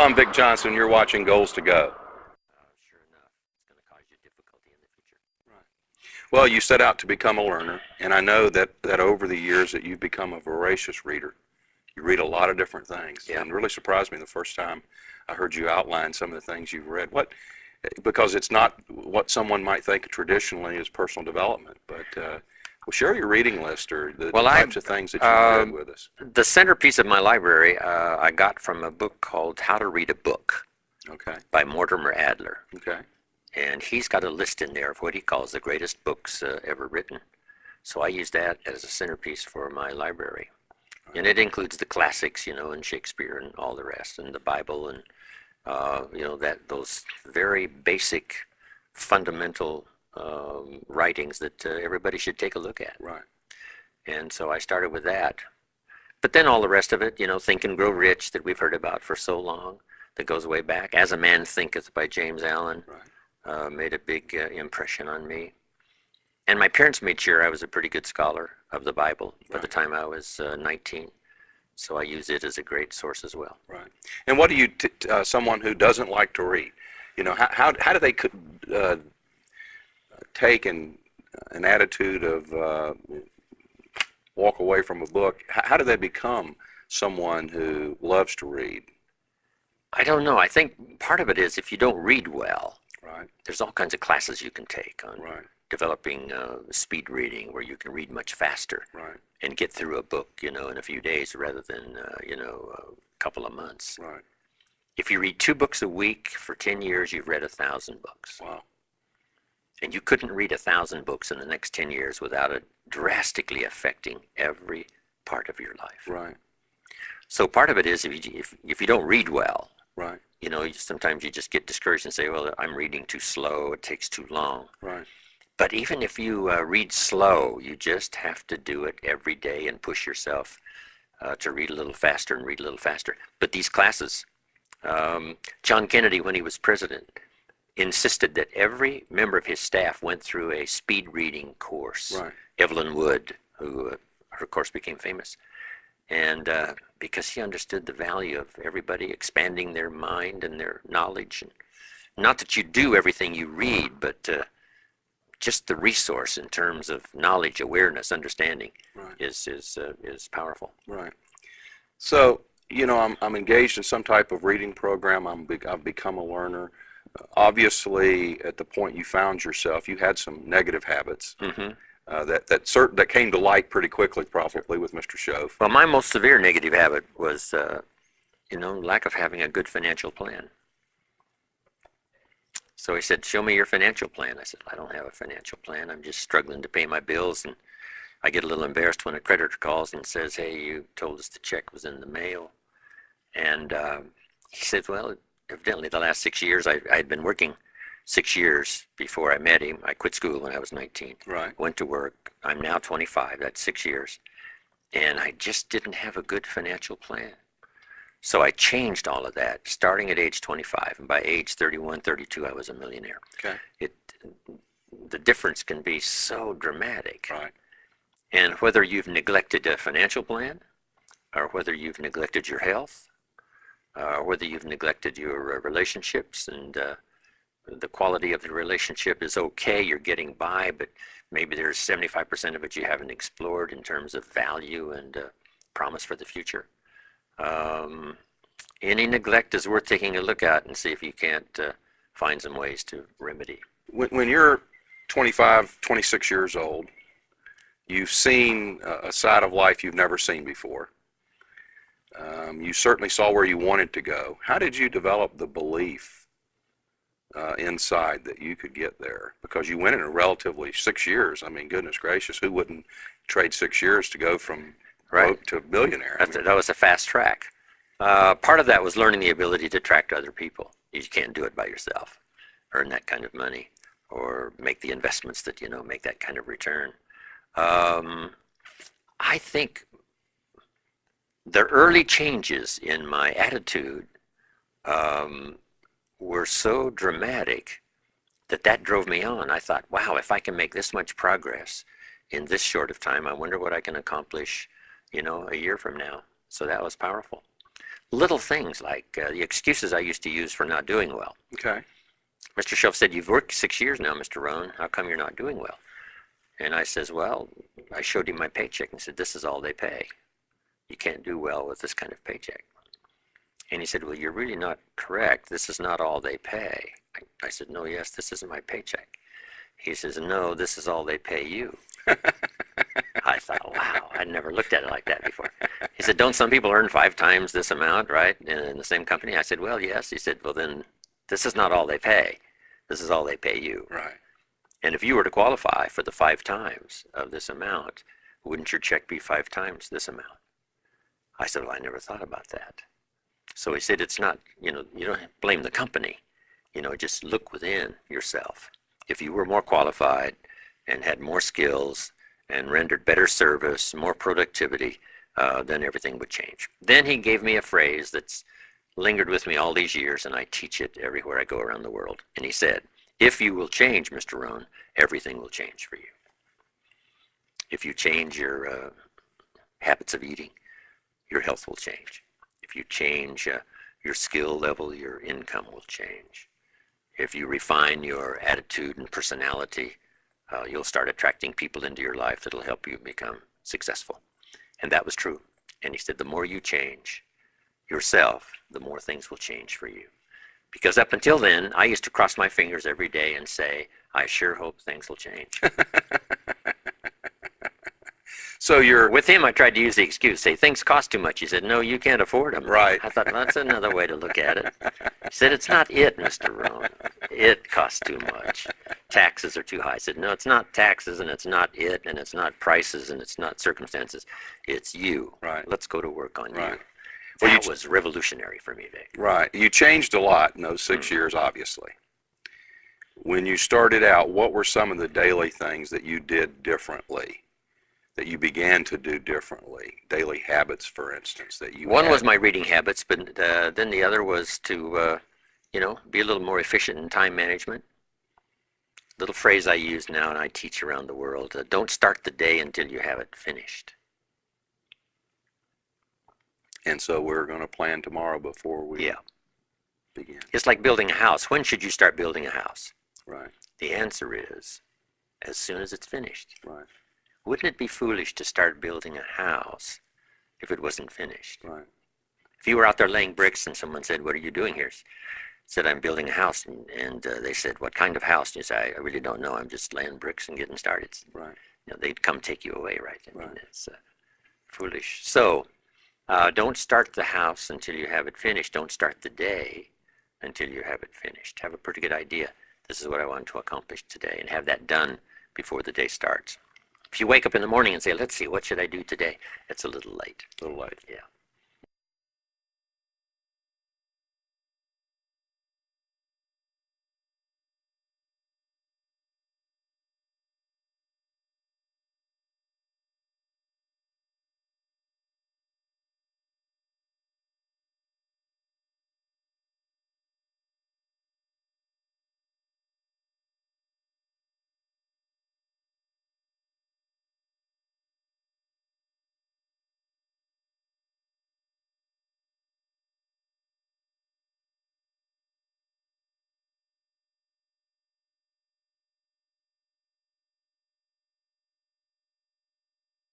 I'm Vic Johnson. You're watching Goals to Go. Sure enough, it's going to cause you difficulty in the future. Right. Well, you set out to become a learner, and I know that over the years that you've become a voracious reader. You read a lot of different things, Yeah. and it really surprised me the first time I heard you outline some of the things you've read. Because it's not what someone might think traditionally as personal development, but well, share your reading list or the types of things that you've read with us. The centerpiece of my library I got from a book called How to Read a Book. Okay. By Mortimer Adler. Okay. And he's got a list in there of what he calls the greatest books ever written. So I use that as a centerpiece for my library. Right. And it includes the classics, and Shakespeare and all the rest, and the Bible, and those very basic, fundamental writings that everybody should take a look at. Right. And so I started with that. But then all the rest of it, Think and Grow Rich, that we've heard about for so long, that goes way back. As a Man Thinketh by James Allen, right. Made a big impression on me. And my parents made sure I was a pretty good scholar of the Bible by the time I was 19. So I use it as a great source as well. Right. And what do you, someone who doesn't like to read, how do they take an attitude of walk away from a book? How do they become someone who loves to read? I don't know. I think part of it is if you don't read well, right. There's all kinds of classes you can take on right. developing speed reading, where you can read much faster right. and get through a book, in a few days rather than, a couple of months. Right. If you read 2 books a week for 10 years, you've read 1,000 books. Wow. And you couldn't read 1,000 books in the next 10 years without it drastically affecting every part of your life. Right. So part of it is if you don't read well, right. Sometimes you just get discouraged and say, well, I'm reading too slow, it takes too long. Right. But even if you read slow, you just have to do it every day and push yourself to read a little faster and read a little faster. But these classes, John Kennedy, when he was president, insisted that every member of his staff went through a speed reading course. Right. Evelyn Wood, who her course became famous. And because he understood the value of everybody expanding their mind and their knowledge. And not that you do everything you read, but just the resource in terms of knowledge, awareness, understanding right. is powerful. Right. So, I'm engaged in some type of reading program. I've become a learner. Obviously, at the point you found yourself, you had some negative habits. Mm-hmm. That came to light pretty quickly, probably, with Mr. Shove. Well, my most severe negative habit was, lack of having a good financial plan. So he said, show me your financial plan. I said, I don't have a financial plan. I'm just struggling to pay my bills. And I get a little embarrassed when a creditor calls and says, hey, you told us the check was in the mail. And he said, well, evidently the last 6 years, I'd been working 6 years before I met him. I quit school when I was 19. Right. Went to work. I'm now 25. That's 6 years. And I just didn't have a good financial plan. So I changed all of that, starting at age 25. And by age 31, 32, I was a millionaire. Okay. The difference can be so dramatic. Right. And whether you've neglected a financial plan, or whether you've neglected your health, or whether you've neglected your relationships, and the quality of the relationship is okay, you're getting by, but maybe there's 75% of it you haven't explored in terms of value and promise for the future. Any neglect is worth taking a look at and see if you can't find some ways to remedy. When you're 25, 26 years old, you've seen a side of life you've never seen before. You certainly saw where you wanted to go. How did you develop the belief inside that you could get there? Because you went in a relatively 6 years. I mean, goodness gracious, who wouldn't trade 6 years to go from broke to millionaire? That was a fast track. Part of that was learning the ability to attract other people. You can't do it by yourself, earn that kind of money, or make the investments that, make that kind of return. I think the early changes in my attitude were so dramatic that drove me on. I thought, wow, if I can make this much progress in this short of time, I wonder what I can accomplish, a year from now. So that was powerful. Little things like the excuses I used to use for not doing well. Okay. Mr. Shelf said, "You've worked 6 years now, Mr. Rohn. How come you're not doing well?" And I says, "Well," I showed him my paycheck and said, "This is all they pay. You can't do well with this kind of paycheck." And he said, "Well, you're really not correct. This is not all they pay." I said, "No, yes, this is my paycheck." He says, "No, this is all they pay you." I thought, wow, I'd never looked at it like that before. He said, "Don't some people earn 5 times this amount, right, in the same company?" I said, "Well, yes." He said, "Well, then this is not all they pay. This is all they pay you. Right. And if you were to qualify for the 5 times of this amount, wouldn't your check be 5 times this amount?" I said, "Well, I never thought about that." So he said, "It's not, you don't blame the company. Just look within yourself. If you were more qualified and had more skills and rendered better service, more productivity, then everything would change." Then he gave me a phrase that's lingered with me all these years, and I teach it everywhere I go around the world. And he said, "If you will change, Mr. Rohn, everything will change for you. If you change your habits of eating, your health will change. If you change your skill level, your income will change. If you refine your attitude and personality, you'll start attracting people into your life that'll help you become successful." And that was true. And he said, the more you change yourself, the more things will change for you. Because up until then, I used to cross my fingers every day and say, "I sure hope things will change." So you're With him, I tried to use the excuse, say, "Things cost too much." He said, "No, you can't afford them." right. I thought, well, that's another way to look at it. He said, "It's not it, Mr. Rohn. It costs too much. Taxes are too high." I said, "No, it's not taxes, and it's not it, and it's not prices, and it's not circumstances. It's you. Right. Let's go to work on Right. you." Well, That was revolutionary for me, Vic. Right. You changed a lot in those 6 years, obviously. When you started out, what were some of the daily things that you did differently, that you began to do differently? Daily habits, for instance, that you One had? was my reading habits, but then the other was to, be a little more efficient in time management. Little phrase I use now and I teach around the world, don't start the day until you have it finished. And so we're going to plan tomorrow before we begin. It's like building a house. When should you start building a house? Right. The answer is, as soon as it's finished. Right. Wouldn't it be foolish to start building a house if it wasn't finished? Right. If you were out there laying bricks and someone said, "What are you doing here?" Said, "I'm building a house." And they said, "What kind of house?" And you say, "I really don't know. I'm just laying bricks and getting started." Right. They'd come take you away, right? I mean, Right. it's foolish. So don't start the house until you have it finished. Don't start the day until you have it finished. Have a pretty good idea. This is what I want to accomplish today, and have that done before the day starts. If you wake up in the morning and say, "Let's see, what should I do today?" it's a little late. A little late. Yeah.